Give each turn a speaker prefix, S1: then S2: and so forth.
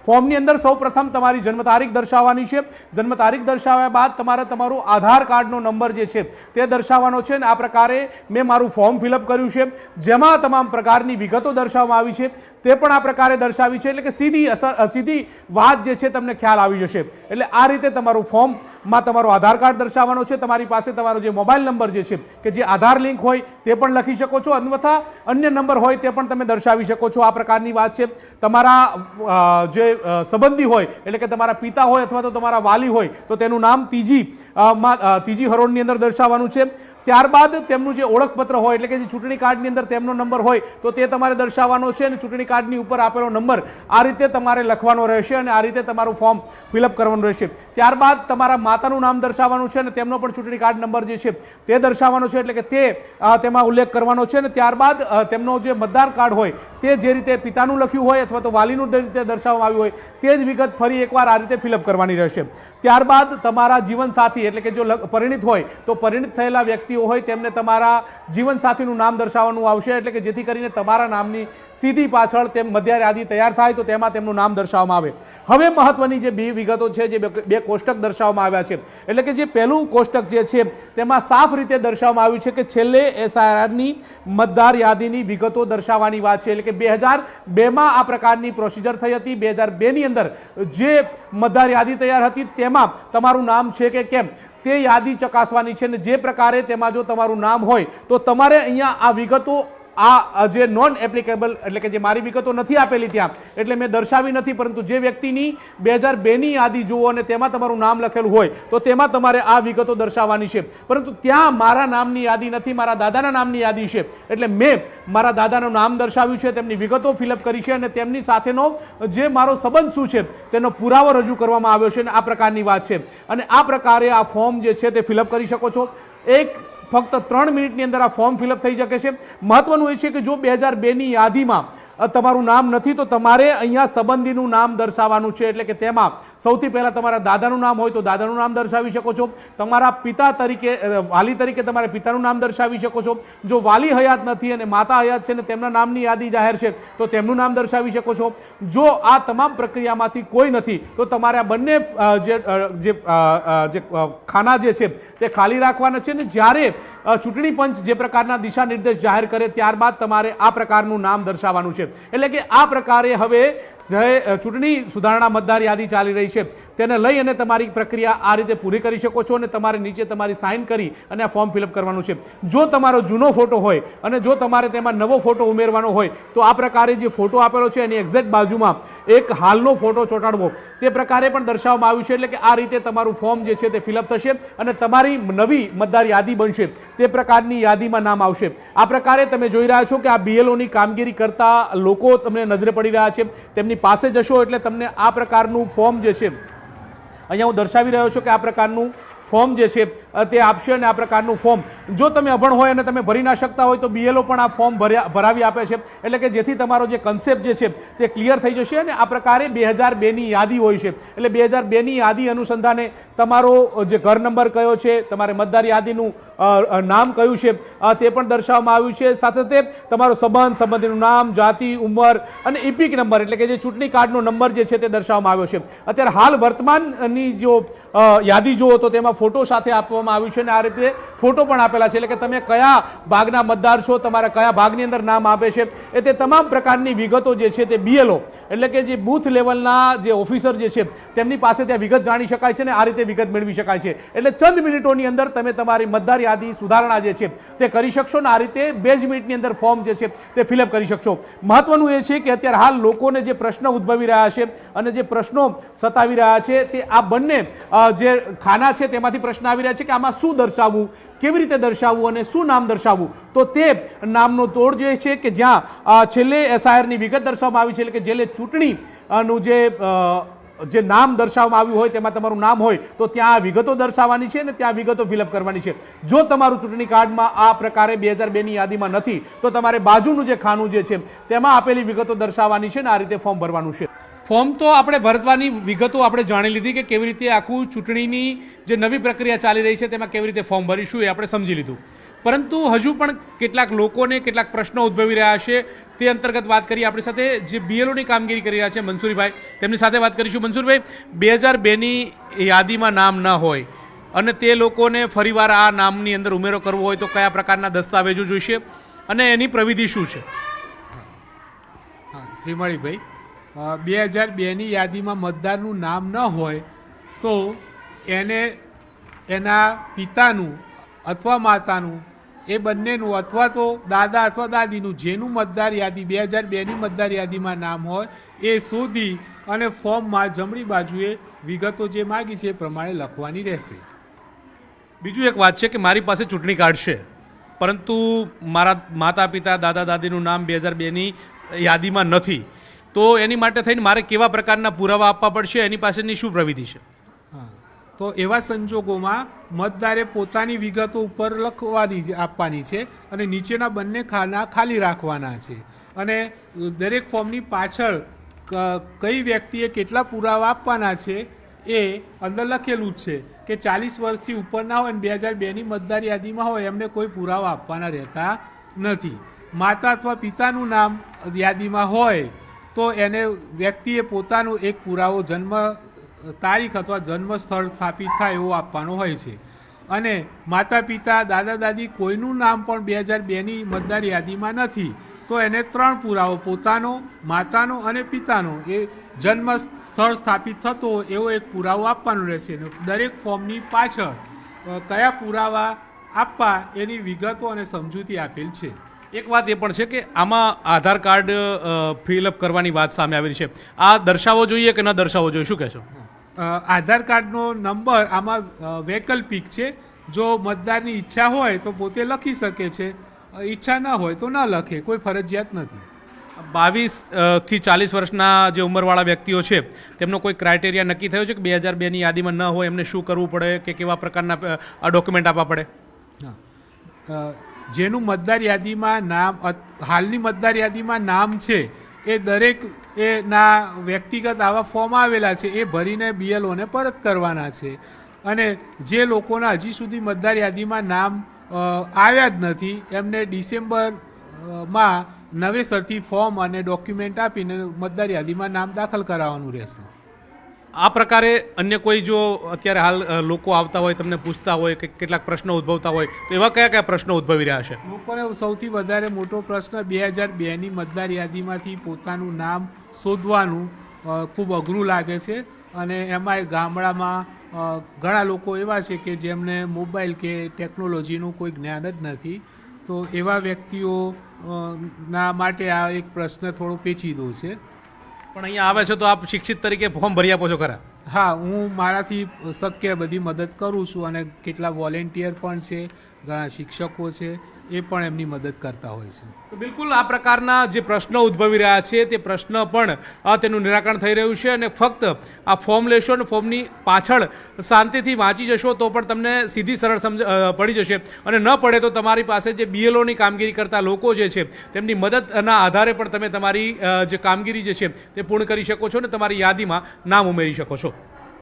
S1: ફોર્મની અંદર સૌપ્રથમ તમારી જન્મ તારીખ દર્શાવવાની છે। જન્મ તારીખ દર્શાવ્યા બાદ તમારે તમારું આધાર કાર્ડનો નંબર જે છે તે દર્શાવવાનો છે અને આ પ્રકારે મેં મારું ફોર્મ ફિલઅપ કર્યું છે, જેમાં તમામ પ્રકારની વિગતો દર્શાવવામાં આવી છે તે પણ આ પ્રકારે દર્શાવી છે, એટલે કે સીધી વાત જે છે તમને ખ્યાલ આવી જશે। એટલે આ રીતે તમારું ફોર્મમાં તમારો આધાર કાર્ડ દર્શાવવાનો છે, તમારી પાસે તમારો જે મોબાઈલ નંબર જે છે કે જે આધાર લિંક હોય તે પણ લખી શકો છો, અન્યથા અન્ય નંબર હોય તે પણ તમે દર્શાવી શકો છો। આ પ્રકારની વાત છે। તમારા જે સંબંધી હોય એટલે કે તમારા પિતા હોય અથવા તો તમારા વાલી હોય તો તેનું નામ ત્રીજી હરોળની અંદર દર્શાવવાનું છે। ત્યારબાદ તેમનું જે ઓળખપત્ર હોય એટલે કે જે ચૂંટણી કાર્ડની અંદર તેમનો નંબર હોય તો તે તમારે દર્શાવવાનો છે અને ચૂંટણી કાર્ડની ઉપર આપેલો નંબર આ રીતે તમારે લખવાનો રહેશે અને આ રીતે તમારું ફોર્મ ફિલઅપ કરવાનું રહેશે। ત્યારબાદ તમારા માતાનું નામ દર્શાવવાનું છે અને તેમનો પણ ચૂંટણી કાર્ડ નંબર જે છે તે દર્શાવવાનો છે, એટલે કે તે તેમાં ઉલ્લેખ કરવાનો છે અને ત્યારબાદ તેમનો જે મતદાર કાર્ડ હોય તે જે રીતે પિતાનું લખ્યું હોય અથવા તો વાલીનું જે રીતે દર્શાવવામાં આવ્યું હોય તે જ વિગત ફરી એકવાર આ રીતે ફિલઅપ કરવાની રહેશે। ત્યારબાદ તમારા જીવનસાથી એટલે કે જો પરિણીત હોય તો પરિણીત થયેલા વ્યક્તિઓ હોય તેમને તમારા જીવનસાથીનું નામ દર્શાવવાનું આવશે, એટલે કે જેથી કરીને તમારા નામની સીધી પાછળ તેમ મધ્ય યાદી તૈયાર થાય તો તેમાં તેમનું નામ દર્શાવવામાં આવે। હવે મહત્વની જે બે વિગતો છે, જે બે કોષ્ટક દર્શાવવામાં આવ્યા છે, એટલે કે જે પહેલું કોષ્ટક જે છે તેમાં સાફ રીતે દર્શાવવામાં આવ્યું છે કે છેલ્લે SIRની મતદાર યાદીની વિગતો દર્શાવવાની વાત છે, એટલે કે 2002માં આ પ્રકારની પ્રોસિજર થઈ હતી। 2002ની અંદર જે મતદાર યાદી તૈયાર હતી તેમાં તમારું નામ છે કે કેમ તે યાદી ચકાસવાની છે અને જે પ્રકારે તેમાં જો તમારું નામ હોય તો તમારે અહીંયા આ વિગતો આ જે નોન એપ્લિકેબલ એટલે કે જે મારી વિગતો નથી આપેલી ત્યાં એટલે મેં દર્શાવી નથી, પરંતુ જે વ્યક્તિની 2002ની યાદી જુઓ અને તેમાં તમારું નામ લખેલું હોય તો તેમાં તમારે આ વિગતો દર્શાવવાની છે, પરંતુ ત્યાં મારા નામની યાદી નથી, મારા દાદાના નામની યાદી છે, એટલે મેં મારા દાદાનું નામ દર્શાવ્યું છે, તેમની વિગતો ફિલઅપ કરી છે અને તેમની સાથેનો જે મારો સંબંધ શું છે તેનો પુરાવો રજૂ કરવામાં આવ્યો છે અને આ પ્રકારની વાત છે અને આ પ્રકારે આ ફોર્મ જે છે તે ફિલઅપ કરી શકો છો। ફક્ત 3 મિનિટની અંદર આ ફોર્મ ફિલઅપ થઈ શકે છે। મહત્વનું એ છે કે જો 2002ની યાદીમાં તમારું નામ નથી તો તમારે અહીંયા સંબંધીનું નામ દર્શાવવાનું છે, એટલે કે તેમાં સૌથી પહેલા તમારા દાદાનું નામ હોય તો દાદાનું નામ દર્શાવી શકો છો, તમારા પિતા તરીકે વાલી તરીકે તમારા પિતાનું નામ દર્શાવી શકો છો, જો વાલી હયાત નથી અને માતા હયાત છે ને તેમના નામની યાદી જાહેર છે તો તેમનું નામ દર્શાવી શકો છો। જો આ તમામ પ્રક્રિયામાંથી કોઈ નથી તો તમારે આ બંને જે ખાના જે છે તે ખાલી રાખવાના છે અને જ્યારે ચૂંટણી પંચ જે પ્રકારના દિશા નિર્દેશ જાહેર કરે ત્યારબાદ તમારે આ પ્રકારનું નામ દર્શાવવાનું છે, એટલે કે આ પ્રકારે હવે જે ચૂંટણી સુધારણા મતદાર યાદી ચાલી રહી છે તેને લઈ અને તમારી પ્રક્રિયા આ રીતે પૂરી કરી શકો છો અને તમારે નીચે તમારી સાઇન કરી અને આ ફોર્મ ફિલઅપ કરવાનું છે। જો તમારો જૂનો ફોટો હોય અને જો તમારે તેમાં નવો ફોટો ઉમેરવાનો હોય તો આ પ્રકારે જે ફોટો આપેલો છે એની એક્ઝેક્ટ બાજુમાં એક હાલનો ફોટો ચોંટાડવો તે પ્રકારે પણ દર્શાવવામાં આવ્યું છે, એટલે કે આ રીતે તમારું ફોર્મ જે છે તે ફિલઅપ થશે અને તમારી નવી મતદાર યાદી બનશે તે પ્રકારની યાદીમાં નામ આવશે। આ પ્રકારે તમે જોઈ રહ્યા છો કે આ BLOની કામગીરી કરતા લોકો તમને નજરે પડી રહ્યા છે, તેમની પાસે જશો એટલે તમને આ પ્રકારનું ફોર્મ જે છે અહીંયા હું દર્શાવી રહ્યો છું કે આ પ્રકારનું ફોર્મ જે છે તે આપશે અને આ પ્રકારનું ફોર્મ જો તમે અભણ હોય અને તમે ભરી ના શકતા હોય તો BLO પણ આ ફોર્મ ભરાવી આપે છે, એટલે કે જેથી તમારો જે કન્સેપ્ટ જે છે તે ક્લિયર થઈ જશે અને આ પ્રકારે 2002ની યાદી હોય છે, એટલે 2002ની યાદી અનુસંધાને તમારો જે ઘર નંબર કયો છે, તમારે મતદાર યાદીનું નામ કયું છે તે પણ દર્શાવવામાં આવ્યું છે, સાથે તે તમારો સંબંધીનું નામ, જાતિ, ઉંમર અને ઇપિક નંબર એટલે કે જે ચૂંટણી કાર્ડનો નંબર જે છે તે દર્શાવવામાં આવ્યો છે। અત્યારે હાલ વર્તમાનની જો યાદી જુઓ તો તેમાં ફોટો સાથે આપવામાં આવ્યું છે અને આ રીતે ફોટો પણ આપેલા છે, એટલે કે તમે કયા ભાગના મતદાર છો, તમારા કયા ભાગની અંદર નામ આપે છે એ તે તમામ પ્રકારની વિગતો જે છે તે BLO એટલે કે જે બૂથ લેવલના જે ઓફિસર જે છે તેમની પાસે ત્યાં વિગત જાણી શકાય છે અને આ રીતે વિગત મેળવી શકાય છે, એટલે ચંદ મિનિટોની અંદર તમે તમારી મતદાર યાદી સુધારણા જે છે તે કરી શકશો અને આ રીતે 2 જ મિનિટની અંદર ફોર્મ જે છે તે ફિલઅપ કરી શકશો। મહત્વનું એ છે કે અત્યારે હાલ લોકોને જે પ્રશ્ન ઉદ્ભવી રહ્યા છે અને જે પ્રશ્નો સતાવી રહ્યા છે તે આ બંને જે ખાના છે તેમાંથી પ્રશ્ન આવી રહ્યા છે કે આમાં શું દર્શાવવું, કેવી રીતે દર્શાવવું અને શું નામ દર્શાવવું, તો તે નામનો તોડ જે છે કે જ્યાં છેલ્લે SIRની વિગત દર્શાવવામાં આવી છે, એટલે કે છેલ્લે ચૂંટણીનું જે નામ દર્શાવવામાં આવ્યું હોય તેમાં તમારું નામ હોય તો ત્યાં વિગતો દર્શાવવાની છે અને ત્યાં વિગતો ફિલઅપ કરવાની છે। જો તમારું ચૂંટણી કાર્ડમાં આ પ્રકારે 2002ની યાદીમાં નથી તો તમારે બાજુનું જે ખાનું જે છે તેમાં આપેલી વિગતો દર્શાવવાની છે અને આ રીતે ફોર્મ ભરવાનું છે। ફોર્મ તો આપણે ભરવાની વિગતો આપણે જાણી લીધી કે કેવી રીતે આખું ચૂંટણીની જે નવી પ્રક્રિયા ચાલી રહી છે તેમાં કેવી રીતે ફોર્મ ભરીશું એ આપણે સમજી લીધું। પરંતુ હજુ પણ કેટલાક લોકોને કેટલાક પ્રશ્નો ઉદ્ભવી રહ્યા છે. તે અંતર્ગત વાત કરીએ. આપણી સાથે જે બીએલઓની કામગીરી કરી રહ્યા છે મંસૂરીભાઈ, તેમની સાથે વાત કરીશું. મંસૂરભાઈ, 2002ની યાદીમાં નામ ન હોય અને તે લોકોને ફરીવાર આ નામની અંદર ઉમેરો કરવો હોય તો કયા પ્રકારના દસ્તાવેજો જોઈશે અને એની પ્રવિધિ શું છે?
S2: હા, શ્રીમણીભાઈ, 2002ની યાદીમાં મતદારનું નામ ન હોય તો એને એના પિતાનું અથવા માતાનું, એ બંનેનું અથવા તો દાદા અથવા દાદીનું જેનું મતદાર યાદી 2002ની મતદાર યાદીમાં નામ હોય એ શોધી અને ફોર્મમાં જમણી બાજુએ વિગતો જે માગી છે એ પ્રમાણે લખવાની રહેશે.
S1: બીજું એક વાત છે કે મારી પાસે ચૂંટણી કાર્ડ છે, પરંતુ મારા માતા પિતા દાદા દાદીનું નામ 2002ની યાદીમાં નથી, તો એની માટે થઈને મારે કેવા પ્રકારના પુરાવા આપવા પડશે? એની પાસેની શું પ્રવિધિ છે?
S2: હા, તો એવા સંજોગોમાં મતદારે પોતાની વિગતો ઉપર લખવાની આપવાની છે અને નીચેના બંને ખાના ખાલી રાખવાના છે. અને દરેક ફોર્મની પાછળ કઈ વ્યક્તિએ કેટલા પુરાવા આપવાના છે એ અંદર લખેલું જ છે કે 40 વર્ષથી ઉપરના હોય અને 2002ની મતદાર યાદીમાં હોય એમને કોઈ પુરાવા આપવાના રહેતા નથી. માતા અથવા પિતાનું નામ યાદીમાં હોય તો એને વ્યક્તિએ પોતાનું એક પુરાવો જન્મ તારીખ અથવા જન્મ સ્થળ સ્થાપિત થાય એવો આપવાનો હોય છે. અને માતા પિતા દાદા દાદી કોઈનું નામ પણ 2002ની મતદાર યાદીમાં નથી તો એને 3 પુરાવો, પોતાનો, માતાનો અને પિતાનો, એ જન્મ સ્થળ સ્થાપિત થતો એવો એક પુરાવો આપવાનો રહેશે. દરેક ફોર્મની પાછળ કયા પુરાવા આપવા એની વિગતો અને સમજૂતી આપેલ છે.
S1: એક વાત એ પણ છે કે આમાં આધાર કાર્ડ ફિલઅપ કરવાની વાત સામે આવી છે. આ દર્શાવવો જોઈએ કે ન દર્શાવવો જોઈએ, શું કહેશો?
S2: આધાર કાર્ડનો નંબર આમાં વૈકલ્પિક છે. જો મતદારની ઈચ્છા હોય તો પોતે લખી શકે છે, ઈચ્છા ન હોય તો ન લખે, કોઈ ફરજિયાત નથી.
S1: 22 થી 40 વર્ષના જે ઉંમરવાળા વ્યક્તિઓ છે તેમનો કોઈ ક્રાઇટેરિયા નક્કી થયો છે કે 2002ની યાદીમાં ન હોય એમને શું કરવું પડે કે કેવા પ્રકારના ડોક્યુમેન્ટ આપવા પડે?
S2: જેનું મતદાર યાદીમાં નામ, હાલની મતદાર યાદીમાં નામ છે એ દરેક એના વ્યક્તિગત આવા ફોર્મ આવેલા છે એ ભરીને બીએલઓને પરત કરવાના છે. અને જે લોકોના હજી સુધી મતદાર યાદીમાં નામ આવ્યા જ નથી એમને ડિસેમ્બરમાં નવેસરથી ફોર્મ અને ડોક્યુમેન્ટ આપીને મતદાર યાદીમાં નામ દાખલ કરાવવાનું રહેશે.
S1: આ પ્રકારે અન્ય કોઈ જો અત્યારે હાલ લોકો આવતા હોય, તમને પૂછતા હોય કે કેટલાક પ્રશ્નો ઉદ્ભવતા હોય, તો એવા કયા કયા પ્રશ્નો ઉદ્ભવી રહ્યા છે?
S2: લોકોને સૌથી વધારે મોટો પ્રશ્ન 2002ની મતદાર યાદીમાંથી પોતાનું નામ શોધવાનું ખૂબ અઘરું લાગે છે. અને એમાંય ગામડામાં ઘણા લોકો એવા છે કે જેમને મોબાઈલ કે ટેકનોલોજીનું કોઈ જ્ઞાન જ નથી. તો એવા વ્યક્તિઓ ના માટે આ એક પ્રશ્ન થોડો પેચીદો છે.
S1: પણ અહીંયા આવે છે તો આપ શિક્ષિત તરીકે ફોર્મ ભરી આપો છો ખરા?
S2: હા, હું મારાથી શક્ય બધી મદદ કરું છું અને કેટલા વોલેન્ટિયર પણ છે, ઘણા શિક્ષકો છે, એ પણ એમની મદદ કરતા હોય છે.
S1: તો બિલકુલ આ પ્રકારના જે પ્રશ્નો ઉદ્ભવી રહ્યા છે તે પ્રશ્ન પણ તેનું નિરાકરણ થઈ રહ્યું છે. અને ફક્ત આ ફોર્મ લેશો અને ફોર્મની પાછળ શાંતિથી વાંચી જશો તો પણ તમને સીધી સરળ પડી જશે. અને ન પડે તો તમારી પાસે જે બીએલઓની કામગીરી કરતા લોકો જે છે તેમની મદદના આધારે પણ તમે તમારી જે કામગીરી જે છે તે પૂર્ણ કરી શકો છો અને તમારી યાદીમાં નામ ઉમેરી શકો છો.